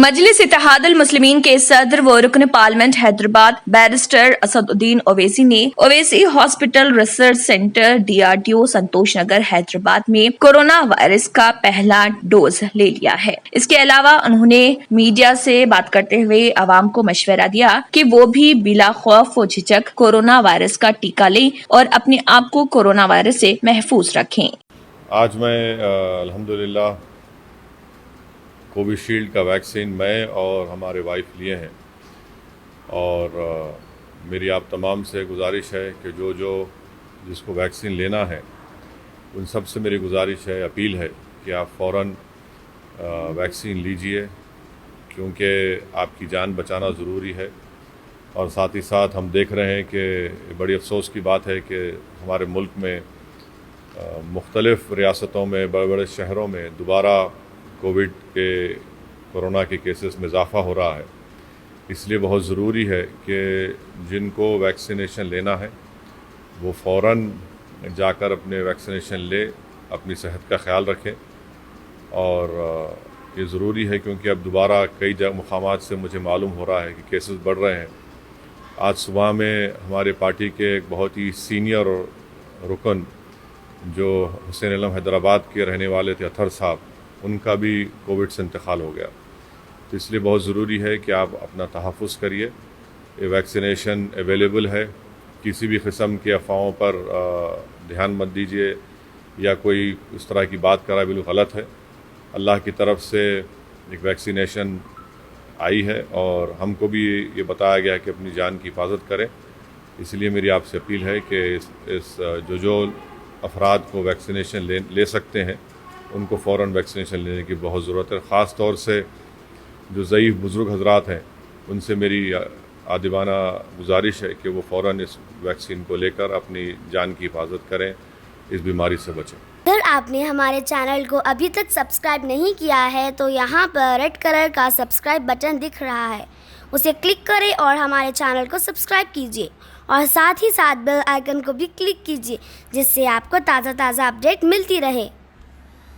मजलिस इत्तेहाद अल मुस्लिमीन के सदर व रुकन पार्लियामेंट हैदराबाद बैरिस्टर असदुद्दीन ओवैसी ने Owaisi hospital research centre DRDO संतोष नगर हैदराबाद में कोरोना वायरस का पहला डोज ले लिया है। इसके अलावा उन्होंने मीडिया से बात करते हुए आवाम को मशवरा दिया कि वो भी बिला खौफ व झिझक कोरोना वायरस का टीका लें और अपने आप को कोरोना वायरस से महफूज रखें। आज मैं अल्हम्दुलिल्लाह कोविशील्ड का वैक्सीन मैं और हमारे वाइफ लिए हैं और मेरी आप तमाम से गुजारिश है कि जो जिसको वैक्सीन लेना है उन सब से मेरी गुजारिश है, अपील है कि आप फ़ौरन वैक्सीन लीजिए, क्योंकि आपकी जान बचाना ज़रूरी है। और साथ ही साथ हम देख रहे हैं कि बड़ी अफसोस की बात है कि हमारे मुल्क में मुख्तलिफ़ रियासतों में बड़े बड़े शहरों में दोबारा कोरोना के केसेस में इजाफ़ा हो रहा है। इसलिए बहुत ज़रूरी है कि जिनको वैक्सीनेशन लेना है वो फ़ौरन जाकर अपने वैक्सीनेशन ले, अपनी सेहत का ख्याल रखें। और ये ज़रूरी है क्योंकि अब दोबारा कई मुकामात से मुझे मालूम हो रहा है कि केसेस बढ़ रहे हैं। आज सुबह में हमारे पार्टी के एक बहुत ही सीनियर रुकन जो हुसैन आलम हैदराबाद के रहने वाले थे, अतहर साहब, उनका भी कोविड से इंतकाल हो गया। तो इसलिए बहुत ज़रूरी है कि आप अपना तहफ़्फ़ुज़ करिए। ये वैक्सीनेशन अवेलेबल है, किसी भी किस्म की अफवाहों पर ध्यान मत दीजिए या कोई इस तरह की बात करा बिल्कुल गलत है। अल्लाह की तरफ से एक वैक्सीनेशन आई है और हमको भी ये बताया गया है कि अपनी जान की हिफाजत करें। इसलिए मेरी आपसे अपील है कि इस जो अफराद को वैक्सीनेशन ले सकते हैं उनको फ़ौरन वैक्सीनेशन लेने की बहुत ज़रूरत है। ख़ास तौर से जो ज़ईफ़ बुज़ुर्ग हज़रात हैं उनसे मेरी आदिबाना गुजारिश है कि वो फ़ौरन इस वैक्सीन को लेकर अपनी जान की हिफाजत करें, इस बीमारी से बचें। अगर आपने हमारे चैनल को अभी तक सब्सक्राइब नहीं किया है तो यहाँ पर रेड कलर का सब्सक्राइब बटन दिख रहा है, उसे क्लिक करें और हमारे चैनल को सब्सक्राइब कीजिए और साथ ही साथ बेल आइकन को भी क्लिक कीजिए, जिससे आपको ताज़ा अपडेट मिलती रहे।